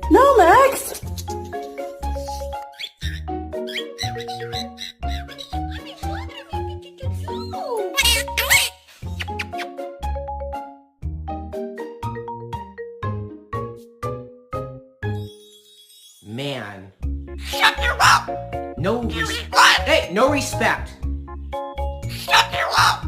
No, Max! Man. Shut your mouth! No You respect. what? Hey, no respect. Shut your mouth!